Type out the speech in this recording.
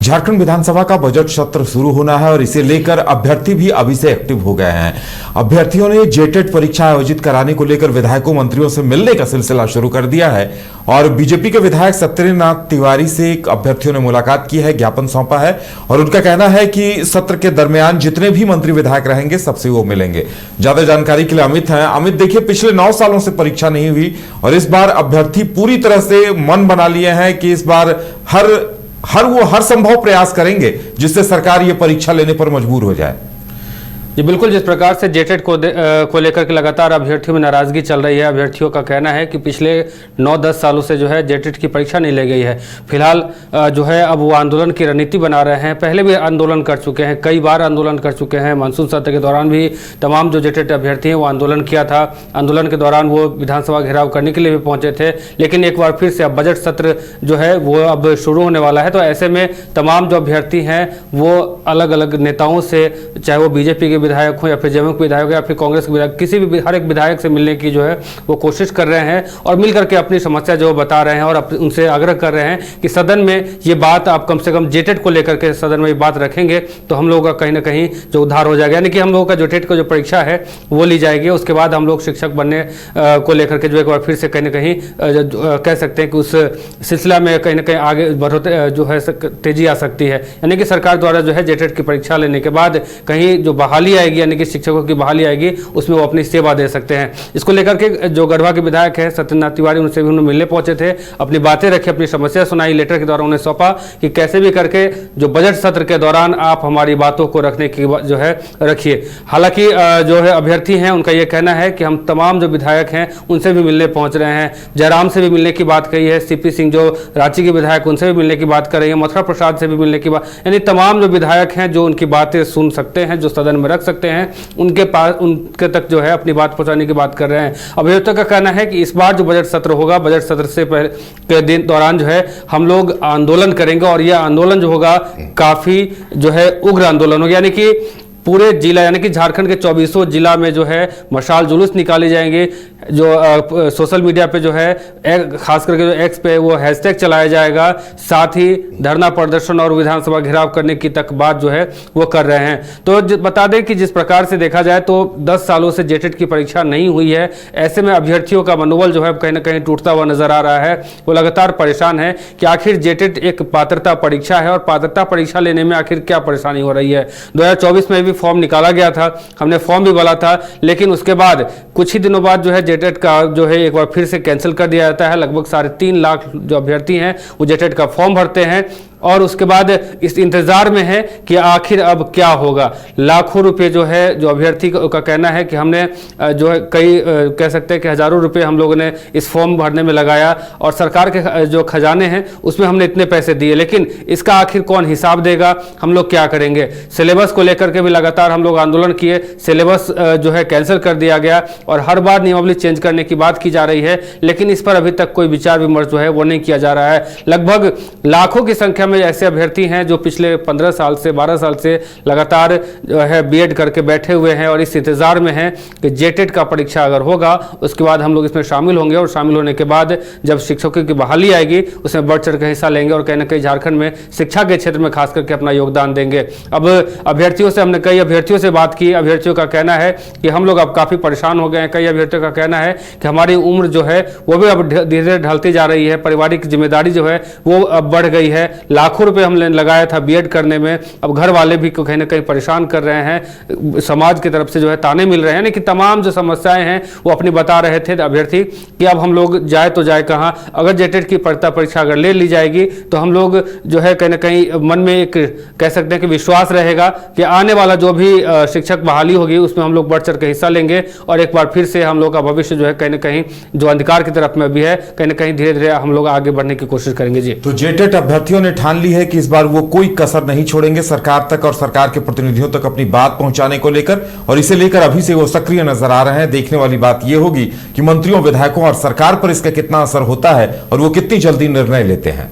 झारखंड विधानसभा का बजट सत्र शुरू होना है और इसे लेकर अभ्यर्थी भी अभी से एक्टिव हो गए हैं। अभ्यर्थियों ने जेटेट परीक्षा आयोजित कराने को लेकर विधायकों मंत्रियों से मिलने का सिलसिला शुरू कर दिया है और बीजेपी के विधायक सत्येंद्रनाथ तिवारी से अभ्यर्थियों ने मुलाकात की है, ज्ञापन सौंपा है और उनका कहना है कि सत्र के दरमियान जितने भी मंत्री विधायक रहेंगे सबसे वो मिलेंगे। ज्यादा जानकारी के लिए अमित हैं। अमित, देखिए, पिछले 9 सालों से परीक्षा नहीं हुई और इस बार अभ्यर्थी पूरी तरह से मन बना लिए हैं कि इस बार हर संभव प्रयास करेंगे जिससे सरकार ये परीक्षा लेने पर मजबूर हो जाए। जी बिल्कुल, जिस प्रकार से जेटेट को लेकर के लगातार अभ्यर्थियों में नाराजगी चल रही है। अभ्यर्थियों का कहना है कि पिछले 9-10 सालों से जो है जेटेट की परीक्षा नहीं ली गई है। फिलहाल जो है अब वो आंदोलन की रणनीति बना रहे हैं। पहले भी आंदोलन कर चुके हैं, कई बार आंदोलन कर चुके हैं। मानसून सत्र के दौरान भी तमाम जो जेटेट अभ्यर्थी हैं वो आंदोलन किया था। आंदोलन के दौरान वो विधानसभा घेराव करने के लिए भी पहुंचे थे, लेकिन एक बार फिर से अब बजट सत्र जो है वो अब शुरू होने वाला है। तो ऐसे में तमाम जो अभ्यर्थी हैं वो अलग अलग नेताओं से, चाहे वो बीजेपी के विधायक हो या फिर जमुई के विधायक या फिर कांग्रेस के विधायक, किसी भी हर एक विधायक से मिलने की जो है वो कोशिश कर रहे हैं और मिलकर के अपनी समस्या जो बता रहे हैं और उनसे आग्रह कर रहे हैं कि सदन में ये बात आप कम से कम जेटेट को लेकर के सदन में ये बात रखेंगे तो हम लोगों का कहीं ना कहीं जो उद्धार हो जाएगा। यानी कि हम लोगों का जो जेटेट का जो परीक्षा है वो ली जाएगी, उसके बाद हम लोग शिक्षक बनने को लेकर के जो एक बार फिर से कहीं ना कहीं कह सकते हैं कि उस सिलसिला में कहीं ना कहीं आगे बढ़ोतरी जो है तेजी आ सकती है। यानी कि सरकार द्वारा जो है जेटेट की परीक्षा लेने के बाद कहीं जो बहाली आएगी, यानी कि शिक्षकों की बहाली आएगी, उसमें वो अपनी सेवा दे सकते हैं। इसको लेकर के जो गढ़वा के विधायक हैं सत्येंद्रनाथ तिवारी, उनसे भी उन्होंने मिलने पहुंचे थे, अपनी बातें रखी, अपनी समस्या सुनाई। लेटर के द्वारा उन्हें सौंपा कि कैसे भी करके जो बजट सत्र के दौरान आप हमारी बातों को रखने की जो है रखिए। हालांकि जो है अभ्यर्थी हैं उनका यह कहना है कि हम तमाम जो विधायक हैं उनसे भी मिलने पहुंच रहे हैं। जयराम से भी मिलने की बात कही है, सीपी सिंह जो रांची के विधायक उनसे भी मिलने की बात कर रही है, मथुरा प्रसाद से भी मिलने की बात, यानी तमाम जो विधायक हैं जो उनकी बातें सुन सकते हैं, जो सदन में रख सकते हैं, उनके पास उनके तक जो है अपनी बात पहुंचाने की बात कर रहे हैं। अभ्यर्थियों का कहना है कि इस बार जो बजट सत्र होगा, बजट सत्र से पहले के दिन दौरान जो है हम लोग आंदोलन करेंगे और यह आंदोलन जो होगा काफी जो है उग्र आंदोलन होगा। यानी कि पूरे जिला, यानी कि झारखंड के 24 जिला में जो है मशाल जुलूस निकाले जाएंगे। जो सोशल मीडिया पे जो है खास करके जो एक्स पे वो हैशटैग चलाया जाएगा, साथ ही धरना प्रदर्शन और विधानसभा घेराव करने की तक बात जो है वो कर रहे हैं। तो बता दें कि जिस प्रकार से देखा जाए तो 10 सालों से जेटेट की परीक्षा नहीं हुई है। ऐसे में अभ्यर्थियों का मनोबल जो है कहीं ना कहीं टूटता हुआ नजर आ रहा है। वो लगातार परेशान है कि आखिर जेटेट एक पात्रता परीक्षा है और पात्रता परीक्षा लेने में आखिर क्या परेशानी हो रही है। 2024 में भी फॉर्म निकाला गया था, हमने फॉर्म भी भरा था, लेकिन उसके बाद कुछ ही दिनों बाद जो है जेटेट का जो है एक बार फिर से कैंसिल कर दिया जाता है। लगभग 3.5 लाख जो अभ्यर्थी हैं वो जेटेट का फॉर्म भरते हैं और उसके बाद इस इंतजार में है कि आखिर अब क्या होगा। लाखों रुपए जो है जो अभ्यर्थी का कहना है कि हमने जो है कई कह सकते हैं कि हजारों रुपए हम लोगों ने इस फॉर्म भरने में लगाया और सरकार के जो खजाने हैं उसमें हमने इतने पैसे दिए, लेकिन इसका आखिर कौन हिसाब देगा, हम लोग क्या करेंगे। सिलेबस को लेकर के भी लगातार हम लोग आंदोलन किए, सिलेबस जो है कैंसिल कर दिया गया और हर बार नियमावली चेंज करने की बात की जा रही है, लेकिन इस पर अभी तक कोई विचार विमर्श जो है वो नहीं किया जा रहा है। लगभग लाखों की संख्या में ऐसे अभ्यर्थी हैं जो पिछले 15 साल से 12 साल से लगातार जो है बीएड करके बैठे हुए हैं और इस इंतजार में हैं कि जेटेट का परीक्षा अगर होगा उसके बाद हम लोग इसमें शामिल होंगे और शामिल होने के बाद जब शिक्षकों की बहाली आएगी उसमें बढ़ चढ़ कर हिस्सा लेंगे और कहीं ना कहीं झारखंड में शिक्षा के क्षेत्र में खास करके अपना योगदान देंगे। अब अभ्यर्थियों से हमने कई अभ्यर्थियों से बात की। अभ्यर्थियों का कहना है कि हम लोग अब काफी परेशान हो गए हैं। कई अभ्यर्थियों का कहना है कि हमारी उम्र जो है वो भी अब धीरे धीरे ढलती जा रही है, पारिवारिक जिम्मेदारी जो है वो अब बढ़ गई है। लाखों रुपए हमने लगाया था बीएड करने में, अब घर वाले भी कहीं ना कहीं परेशान कर रहे हैं, समाज की तरफ से जो है ताने मिल रहे हैं। यानी कि तमाम जो समस्याएं हैं वो अपनी बता रहे थे अभ्यर्थी कि अब हम लोग जाए तो जाए कहाँ। अगर जेटेट की पात्रता परीक्षा अगर ले ली जाएगी तो हम लोग जो है कहीं ना कहीं मन में एक कह सकते हैं कि विश्वास रहेगा कि आने वाला जो भी शिक्षक बहाली होगी उसमें हम लोग बढ़ चढ़ के हिस्सा लेंगे और एक बार फिर से हम लोग का भविष्य जो है कहीं ना कहीं जो अंधकार की तरफ में भी है, कहीं ना कहीं धीरे धीरे हम लोग आगे बढ़ने की कोशिश करेंगे। जी, तो जेटेट अभ्यर्थियों ने ठान ली है कि इस बार वो कोई कसर नहीं छोड़ेंगे सरकार तक और सरकार के प्रतिनिधियों तक अपनी बात पहुंचाने को लेकर, और इसे लेकर अभी से वो सक्रिय नजर आ रहे हैं। देखने वाली बात यह होगी कि मंत्रियों, विधायकों और सरकार पर इसका कितना असर होता है और वो कितनी जल्दी निर्णय लेते हैं।